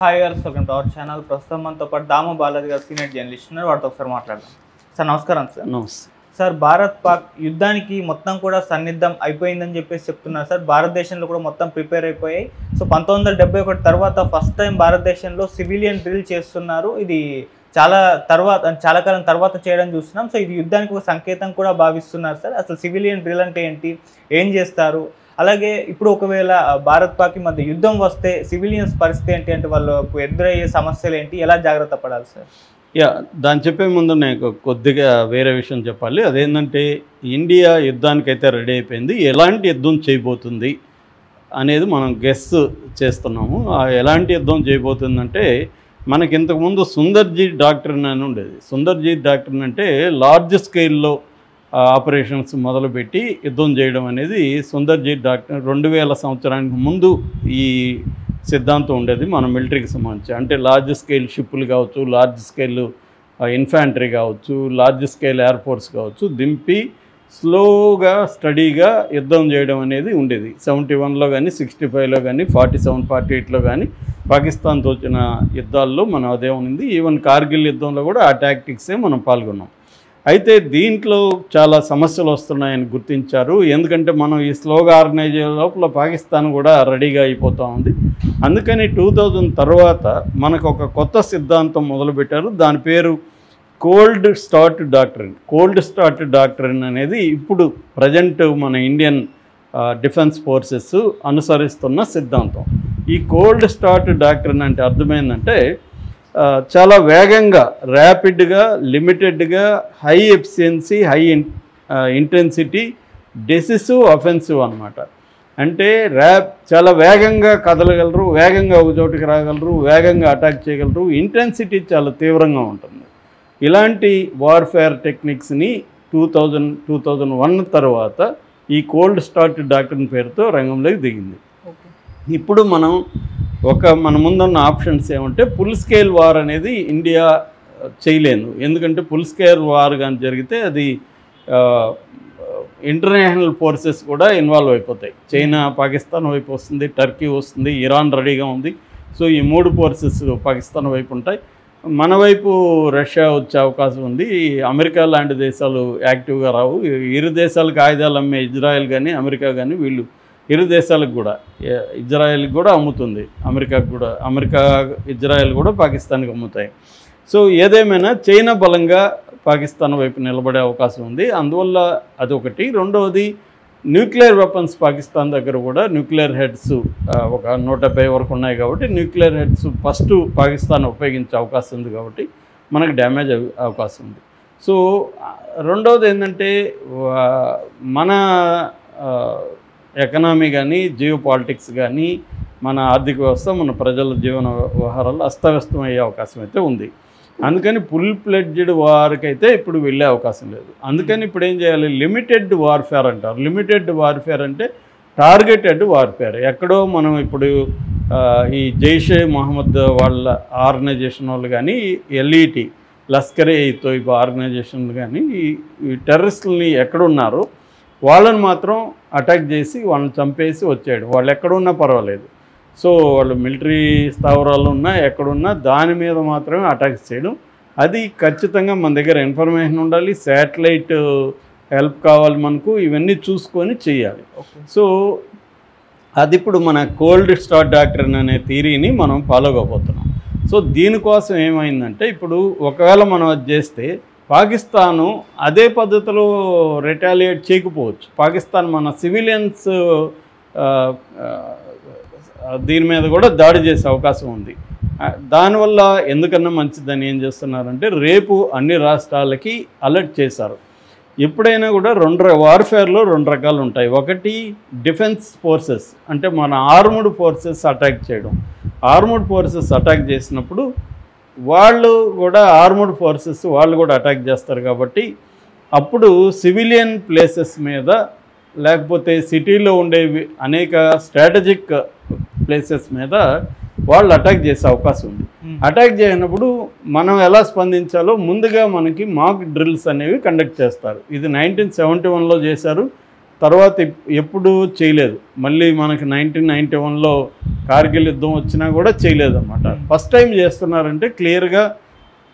Hi గారు, welcome to our channel. ప్రస్తుతం మనతో పాటు దాము బాలాజీ గారు సీనియర్ జర్నలిస్ట్ ఉన్నారు. వాటితో ఒకసారి మాట్లాడదాం. సార్ నమస్కారం. సార్ నమస్తే సార్, భారత్ పాక్ యుద్ధానికి మొత్తం కూడా సన్నిద్ధం అయిపోయిందని చెప్పేసి చెప్తున్నారు సార్. భారతదేశంలో కూడా మొత్తం ప్రిపేర్ అయిపోయాయి. సో 1971 తర్వాత ఫస్ట్ టైం భారతదేశంలో సివిలియన్ డ్రిల్ చేస్తున్నారు. ఇది చాలా కాలం తర్వాత చేయడం చూస్తున్నాం. సో ఇది యుద్ధానికి ఒక సంకేతం కూడా భావిస్తున్నారు సార్. అసలు సివిలియన్ డ్రిల్ అంటే ఏంటి, ఏం చేస్తారు, అలాగే ఇప్పుడు ఒకవేళ భారత్ పాక్ మధ్య యుద్ధం వస్తే సివిలియన్స్ పరిస్థితి ఏంటి, అంటే వాళ్ళకు ఎదురయ్యే సమస్యలు ఏంటి, ఎలా జాగ్రత్త పడాలి సార్? దాన్ని చెప్పే ముందు నేను కొద్దిగా వేరే విషయం చెప్పాలి. అదేంటంటే ఇండియా యుద్ధానికైతే రెడీ అయిపోయింది. ఎలాంటి యుద్ధం చేయబోతుంది అనేది మనం గెస్ చేస్తున్నాము. ఎలాంటి యుద్ధం చేయబోతుందంటే మనకి ఇంతకుముందు సుందర్జీ డాక్ట్రిన్ అని ఉండేది. సుందర్జీ డాక్ట్రిన్ అంటే లార్జ్ స్కేల్లో ఆపరేషన్స్ మొదలుపెట్టి యుద్ధం చేయడం అనేది సుందర్జీ డాక్ట్రిన్. 2000 సంవత్సరానికి ముందు ఈ సిద్ధాంతం ఉండేది మన మిలిటరీకి సంబంధించి. అంటే లార్జ్ స్కేల్ షిప్పులు కావచ్చు, లార్జ్ స్కేల్ ఇన్ఫాంట్రీ కావచ్చు, లార్జ్ స్కేల్ ఎయిర్ ఫోర్స్ కావచ్చు, దింపి స్లోగా స్టడీగా యుద్ధం చేయడం అనేది ఉండేది. 71లో కానీ, 65లో కానీ, 47, 48లో కానీ పాకిస్తాన్తో వచ్చిన యుద్ధాల్లో మనం అదే ఉంది. ఈవెన్ కార్గిల్ యుద్ధంలో కూడా ఆ టాక్టిక్సే మనం పాల్గొన్నాం. అయితే దీంట్లో చాలా సమస్యలు వస్తున్నాయని గుర్తించారు. ఎందుకంటే మనం ఈ స్లోగా ఆర్గనైజ్ లోపల పాకిస్తాన్ కూడా రెడీగా అయిపోతూ ఉంది. అందుకని 2000 తర్వాత మనకు ఒక కొత్త సిద్ధాంతం మొదలుపెట్టారు. దాని పేరు cold start doctrine. Cold start doctrine అనేది ఇప్పుడు ప్రజెంట్ మన ఇండియన్ డిఫెన్స్ ఫోర్సెస్ అనుసరిస్తున్న సిద్ధాంతం. ఈ కోల్డ్ స్టార్ట్ డాక్ట్రిన్ అంటే అర్థమైందంటే చాలా వేగంగా, ర్యాపిడ్గా, లిమిటెడ్గా, high efficiency, high intensity, decisive, offensive అన్నమాట. అంటే చాలా వేగంగా కదలగలరు, వేగంగా ఒక చోటుకి రాగలరు, వేగంగా అటాక్ చేయగలరు, ఇంటెన్సిటీ చాలా తీవ్రంగా ఉంటుంది. ఇలాంటి వార్ఫేర్ టెక్నిక్స్ని 2001 తర్వాత ఈ కోల్డ్ స్టార్ట్ డాక్ట్రిన్ పేరుతో రంగంలోకి దిగింది. ఇప్పుడు మన ముందున్న ఆప్షన్స్ ఏమంటే ఫుల్ స్కేల్ వార్ అనేది ఇండియా చేయలేదు. ఎందుకంటే ఫుల్ స్కేల్ వార్ కానీ జరిగితే అది ఇంటర్నేషనల్ ఫోర్సెస్ కూడా ఇన్వాల్వ్ అయిపోతాయి. చైనా పాకిస్తాన్ వైపు వస్తుంది, టర్కీ వస్తుంది, ఇరాన్ రెడీగా ఉంది. సో ఈ 3 ఫోర్సెస్ పాకిస్తాన్ వైపు ఉంటాయి. మన వైపు రష్యా వచ్చే అవకాశం ఉంది. అమెరికా లాంటి దేశాలు యాక్టివ్గా రావు. ఇరు దేశాలకు ఆయుధాలు అమ్మే ఇజ్రాయెల్ కానీ, అమెరికా కానీ, వీళ్ళు ఇరు దేశాలకు కూడా, ఇజ్రాయెల్కి కూడా అమ్ముతుంది, అమెరికా ఇజ్రాయెల్ కూడా పాకిస్తాన్కి అమ్ముతాయి. సో ఏదేమైనా చైనా బలంగా పాకిస్తాన్ వైపు నిలబడే అవకాశం ఉంది. అందువల్ల అదొకటి. రెండవది, న్యూక్లియర్ వెపన్స్ పాకిస్తాన్ దగ్గర కూడా న్యూక్లియర్ హెడ్స్ ఒక 150 వరకు ఉన్నాయి. కాబట్టి న్యూక్లియర్ హెడ్స్ ఫస్ట్ పాకిస్తాన్ ఉపయోగించే అవకాశం ఉంది. కాబట్టి మనకు డ్యామేజ్ అవకాశం ఉంది. సో రెండవది ఏంటంటే మన ఎకనామీ కానీ, జియో పాలిటిక్స్ కానీ, మన ఆర్థిక వ్యవస్థ, మన ప్రజల జీవన వ్యవహారాలు అస్తవ్యస్తం అయ్యే అవకాశం అయితే ఉంది. అందుకని ఫుల్ ఫ్లెడ్జ్డ్ వార్కి అయితే ఇప్పుడు వెళ్ళే అవకాశం లేదు. అందుకని ఇప్పుడు ఏం చేయాలి, లిమిటెడ్ వార్ఫేర్ అంటారు. లిమిటెడ్ వార్ఫేర్ అంటే టార్గెటెడ్ వార్ఫేర్. ఎక్కడో మనం ఇప్పుడు ఈ జైషే మహమ్మద్ వాళ్ళ ఆర్గనైజేషన్ వాళ్ళు కానీ, ఎల్ఈటి లష్కరే తోయిబా ఆర్గనైజేషన్లు కానీ ఈ టెర్రరిస్టులని ఎక్కడున్నారో వాళ్ళని మాత్రం అటాక్ చేసి వాళ్ళని చంపేసి వచ్చాడు. వాళ్ళు ఎక్కడున్నా పర్వాలేదు. సో వాళ్ళు మిలిటరీ స్థావరాలు ఉన్నా ఎక్కడున్నా దాని మీద మాత్రమే అటాక్ చేయడం. అది ఖచ్చితంగా మన దగ్గర ఇన్ఫర్మేషన్ ఉండాలి, శాటిలైట్ హెల్ప్ కావాలి మనకు, ఇవన్నీ చూసుకొని చేయాలి. సో అది ఇప్పుడు మన కోల్డ్ స్టార్ట్ డాక్ట్రిన్ అనే థియరీని మనం ఫాలో కాబోతున్నాం. సో దీనికోసం ఏమైందంటే ఇప్పుడు ఒకవేళ మనం అది చేస్తే పాకిస్తాను అదే పద్ధతిలో రిటాలియేట్ చేయకపోవచ్చు. పాకిస్తాన్ మన సివిలియన్స్ దీని మీద కూడా దాడి చేసే అవకాశం ఉంది. దానివల్ల ఎందుకన్నా మంచిదని ఏం చేస్తున్నారంటే రేపు అన్ని రాష్ట్రాలకి అలర్ట్ చేశారు. ఎప్పుడైనా కూడా వార్ఫేర్లో 2 రకాలు ఉంటాయి. ఒకటి డిఫెన్స్ ఫోర్సెస్, అంటే మన ఆర్మ్డ్ ఫోర్సెస్ అటాక్ చేయడం. ఆర్మ్డ్ ఫోర్సెస్ అటాక్ చేసినప్పుడు వాళ్ళు కూడా ఆర్మ్డ్ ఫోర్సెస్ వాళ్ళు కూడా అటాక్ చేస్తారు. కాబట్టి అప్పుడు సివిలియన్ ప్లేసెస్ మీద, లేకపోతే సిటీలో ఉండేవి అనేక స్ట్రాటజిక్ ప్లేసెస్ మీద వాళ్ళు అటాక్ చేసే అవకాశం ఉంది. అటాక్ చేయనప్పుడు మనం ఎలా స్పందించాలో ముందుగా మనకి మాక్ డ్రిల్స్ అనేవి కండక్ట్ చేస్తారు. ఇది 1971లో చేశారు. తర్వాత ఎప్పుడు చేయలేదు. మళ్ళీ మనకి 1991లో కార్గిల్ యుద్ధం వచ్చినా కూడా చేయలేదు అన్నమాట. ఫస్ట్ టైం చేస్తున్నారంటే క్లియర్గా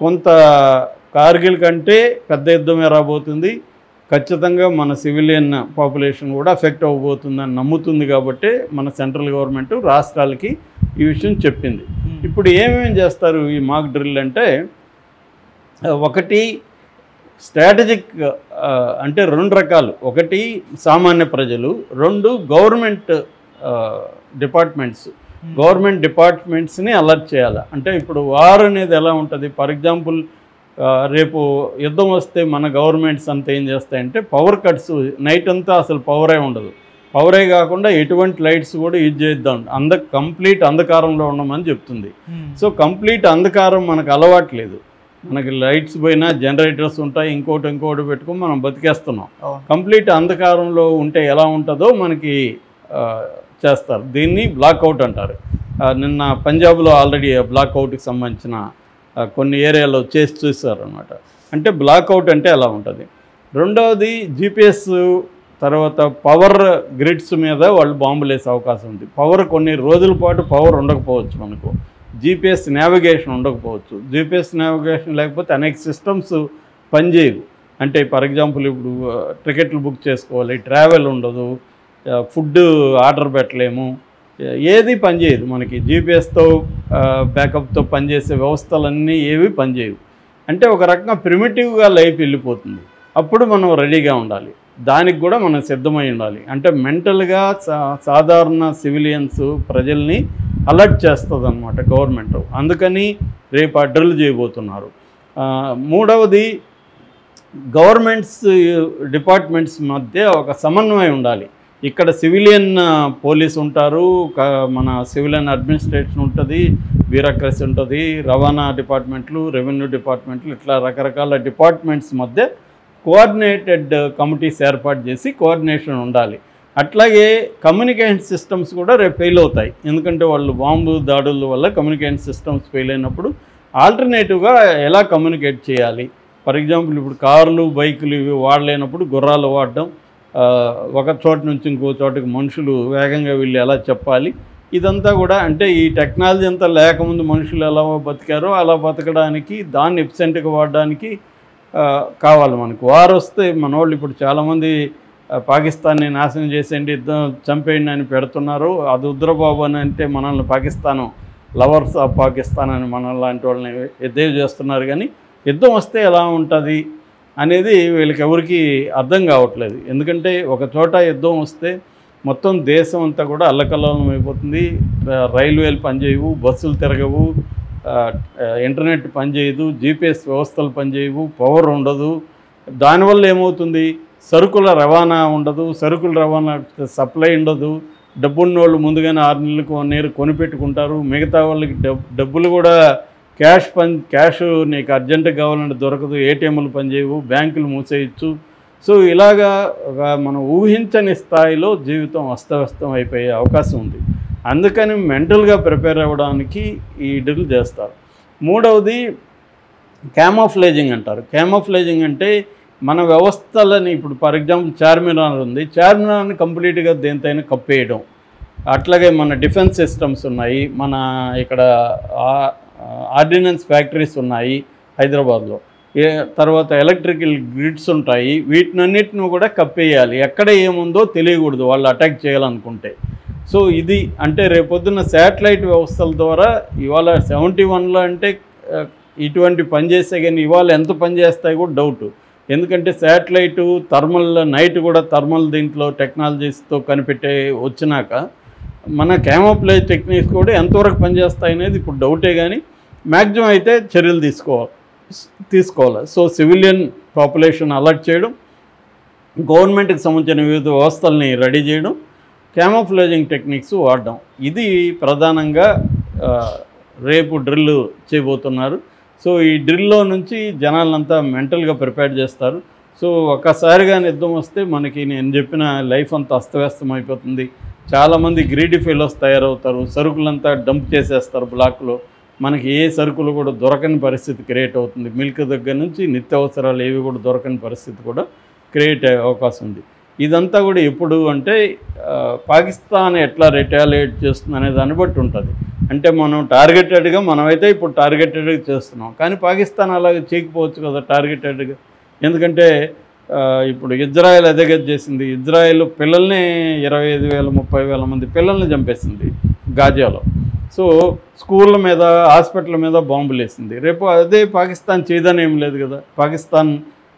కొంత కార్గిల్ కంటే పెద్ద యుద్ధమే రాబోతుంది, ఖచ్చితంగా మన సివిలియన్ పాపులేషన్ కూడా అఫెక్ట్ అవ్వబోతుందని నమ్ముతుంది. కాబట్టి మన సెంట్రల్ గవర్నమెంట్ రాష్ట్రాలకి ఈ విషయం చెప్పింది. ఇప్పుడు ఏమేమి చేస్తారు ఈ మాక్ డ్రిల్ అంటే, ఒకటి స్ట్రాటజిక్, అంటే 2 రకాలు. ఒకటి సామాన్య ప్రజలు, 2 గవర్నమెంట్ డిపార్ట్మెంట్స్ని అలర్ట్ చేయాలి. అంటే ఇప్పుడు వార్ అనేది ఎలా ఉంటుంది, ఫర్ ఎగ్జాంపుల్ రేపు యుద్ధం వస్తే మన గవర్నమెంట్స్ అంతా ఏం చేస్తాయంటే పవర్ కట్స్, నైట్ అంతా అసలు పవరే ఉండదు. పవరే కాకుండా ఎటువంటి లైట్స్ కూడా యూజ్ చేద్దాం, కంప్లీట్ అంధకారంలో ఉండమని చెప్తుంది. సో కంప్లీట్ అంధకారం మనకు అలవాట్లేదు. మనకి లైట్స్ పోయినా జనరేటర్స్ ఉంటాయి, ఇంకోటి పెట్టుకొని మనం బతికేస్తున్నాం. కంప్లీట్ అంధకారంలో ఉంటే ఎలా ఉంటుందో మనకి చేస్తారు. దీన్ని బ్లాక్అవుట్ అంటారు. నిన్న పంజాబ్లో ఆల్రెడీ బ్లాక్అవుట్కి సంబంధించిన కొన్ని ఏరియాలో చేసి చూస్తారు అనమాట. అంటే బ్లాక్అవుట్ అంటే ఎలా ఉంటుంది. రెండవది జీపీఎస్, తర్వాత పవర్ గ్రిడ్స్ మీద వాళ్ళు బాంబులు వేసే అవకాశం ఉంది. పవర్ కొన్ని రోజుల పాటు పవర్ ఉండకపోవచ్చు, మనకు జీపీఎస్ నావిగేషన్ ఉండకపోవచ్చు. జీపీఎస్ నావిగేషన్ లేకపోతే అనేక సిస్టమ్స్ పనిచేయవు. అంటే ఫర్ ఎగ్జాంపుల్ ఇప్పుడు టికెట్లు బుక్ చేసుకోవాలి, ట్రావెల్ ఉండదు, ఫుడ్ ఆర్డర్ పెట్టలేము, ఏది పనిచేయదు. మనకి జీపీఎస్తో బ్యాకప్తో పనిచేసే వ్యవస్థలన్నీ ఏవి పనిచేయవు. అంటే ఒక రకంగా ప్రిమిటివ్గా లైఫ్ వెళ్ళిపోతుంది. అప్పుడు మనం రెడీగా ఉండాలి, దానికి కూడా మనం సిద్ధమై ఉండాలి. అంటే మెంటల్గా సాధారణ సివిలియన్స్ ప్రజల్ని అలర్ట్ చేస్తుంది అన్నమాట గవర్నమెంట్. అందుకని రేపు ఆ డ్రిల్ చేయబోతున్నారు. మూడవది డిపార్ట్మెంట్స్ మధ్య ఒక సమన్వయం ఉండాలి. ఇక్కడ సివిలియన్ పోలీస్ ఉంటారు, మన సివిలియన్ అడ్మినిస్ట్రేషన్ ఉంటుంది, బ్యూరోక్రసీ ఉంటుంది, రవాణా డిపార్ట్మెంట్లు, రెవెన్యూ డిపార్ట్మెంట్లు, ఇట్లా రకరకాల డిపార్ట్మెంట్స్ మధ్య కోఆర్డినేటెడ్ కమిటీస్ ఏర్పాటు చేసి కోఆర్డినేషన్ ఉండాలి. అట్లాగే కమ్యూనికేషన్ సిస్టమ్స్ కూడా రేపు ఫెయిల్ అవుతాయి. ఎందుకంటే వాళ్ళు బాంబు దాడుల వల్ల కమ్యూనికేషన్ సిస్టమ్స్ ఫెయిల్ అయినప్పుడు ఆల్టర్నేటివ్గా ఎలా కమ్యూనికేట్ చేయాలి. ఫర్ ఎగ్జాంపుల్ ఇప్పుడు కార్లు, బైకులు ఇవి వాడలేనప్పుడు గుర్రాలు వాడడం, ఒక చోట నుంచి ఇంకో చోటకి మనుషులు వేగంగా వెళ్ళి ఎలా చెప్పాలి, ఇదంతా కూడా అంటే ఈ టెక్నాలజీ అంతా లేకముందు మనుషులు ఎలా బతికారో అలా బతకడానికి, దాన్ని ఎఫిషియెంట్గా వాడడానికి కావాలి. మనకు వార్ వస్తే మన వాళ్ళు ఇప్పుడు చాలామంది పాకిస్తాన్ని నాశనం చేసేయండి, యుద్ధం చంపేయండి అని పెడుతున్నారు. అది ఉద్రబాబు అని అంటే మనల్ని పాకిస్తాను లవర్స్ ఆఫ్ పాకిస్తాన్ అని మన లాంటి వాళ్ళని ఎద్దేవి చేస్తున్నారు. కానీ యుద్ధం వస్తే ఎలా ఉంటుంది అనేది వీళ్ళకి ఎవరికి అర్థం కావట్లేదు. ఎందుకంటే ఒక చోట యుద్ధం వస్తే మొత్తం దేశం అంతా కూడా అల్లకల్లోలం అయిపోతుంది. రైల్వేలు పనిచేయవు, బస్సులు తిరగవు, ఇంటర్నెట్ పనిచేయదు, జీపీఎస్ వ్యవస్థలు పనిచేయవు, పవర్ ఉండదు. దానివల్ల ఏమవుతుంది, సరుకుల రవాణా ఉండదు, సరుకుల రవాణా సప్లై ఉండదు. డబ్బున్నోళ్ళు ముందుగానే 6 నెలలకు 1 year కొనిపెట్టుకుంటారు. మిగతా వాళ్ళకి డబ్బులు కూడా క్యాష్ నీకు అర్జెంటుగా కావాలంటే దొరకదు, ఏటీఎంలు పనిచేయవు, బ్యాంకులు మూసేయచ్చు. సో ఇలాగా మనం ఊహించని స్థాయిలో జీవితం అస్తవ్యస్తం అయిపోయే అవకాశం ఉంది. అందుకని మెంటల్గా ప్రిపేర్ అవ్వడానికి ఈ డ్రిల్ చేస్తారు. మూడవది క్యామోఫ్లేజింగ్ అంటారు. క్యామోఫ్లేజింగ్ అంటే మన వ్యవస్థలని, ఇప్పుడు ఫర్ ఎగ్జాంపుల్ చార్మినార్ ఉంది, చార్మినార్ని కంప్లీట్గా దేనితైనా కప్పేయడం. అట్లాగే మన డిఫెన్స్ సిస్టమ్స్ ఉన్నాయి, మన ఇక్కడ ఆర్డినెన్స్ ఫ్యాక్టరీస్ ఉన్నాయి హైదరాబాద్లో, తర్వాత ఎలక్ట్రికల్ గ్రిడ్స్ ఉంటాయి. వీటినన్నిటిని కూడా కప్పేయాలి, ఎక్కడ ఏముందో తెలియకూడదు వాళ్ళు అటాక్ చేయాలనుకుంటే. సో ఇది అంటే రేపొద్దున్న శాటిలైట్ వ్యవస్థల ద్వారా ఇవాళ 71లో అంటే ఇటువంటి పనిచేస్తే కానీ ఇవాళ ఎంత పనిచేస్తాయి కూడా డౌట్. ఎందుకంటే శాటిలైటు థర్మల్, నైట్ కూడా థర్మల్ దీంట్లో టెక్నాలజీస్తో కనిపెట్టే వచ్చినాక మన క్యామోఫ్లేజ్ టెక్నిక్స్ కూడా ఎంతవరకు పనిచేస్తాయి అనేది ఇప్పుడు డౌటే. కానీ మ్యాక్సిమం అయితే చర్యలు తీసుకోవాలి. సో సివిలియన్ పాపులేషన్ అలర్ట్ చేయడం, గవర్నమెంట్కి సంబంధించిన వివిధ వ్యవస్థల్ని రెడీ చేయడం, క్యామోఫ్లేజింగ్ టెక్నిక్స్ వాడడం, ఇది ప్రధానంగా రేపు డ్రిల్ చేయబోతున్నారు. సో ఈ డ్రిల్లో నుంచి జనాలంతా మెంటల్గా ప్రిపేర్ చేస్తారు. సో ఒక్కసారిగా యుద్ధం వస్తే మనకి నేను చెప్పిన లైఫ్ అంతా అస్తవ్యస్తం అయిపోతుంది. చాలామంది గ్రీడీ ఫెలోస్ తయారవుతారు, సరుకులంతా డంప్ చేసేస్తారు బ్లాక్లో. మనకి ఏ సరుకులు కూడా దొరకని పరిస్థితి క్రియేట్ అవుతుంది. మిల్క్ దగ్గర నుంచి నిత్యావసరాలు ఏవి కూడా దొరకని పరిస్థితి కూడా క్రియేట్ అయ్యే అవకాశం ఉంది. ఇదంతా కూడా ఎప్పుడు అంటే పాకిస్తాన్ ఎట్లా రిటాలియేట్ చేస్తుంది అనే దాన్ని బట్టి ఉంటుంది. అంటే మనం టార్గెటెడ్గా మనమైతే ఇప్పుడు టార్గెటెడ్గా చేస్తున్నాం, కానీ పాకిస్తాన్ అలాగే చేయకపోవచ్చు కదా టార్గెటెడ్గా. ఎందుకంటే ఇప్పుడు ఇజ్రాయెల్ అదే చేసింది. ఇజ్రాయెల్ పిల్లల్ని 25,000 30,000 మంది పిల్లల్ని చంపేసింది గాజాలో. సో స్కూళ్ళ మీద హాస్పిటల్ మీద బాంబులు వేసింది. రేపు అదే పాకిస్తాన్ చేయదని ఏం లేదు కదా. పాకిస్తాన్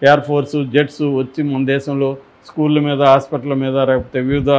ఎయిర్ ఫోర్సు జెట్స్ వచ్చి మన దేశంలో స్కూళ్ళ మీద హాస్పిటల్ మీద లేకపోతే వివిధ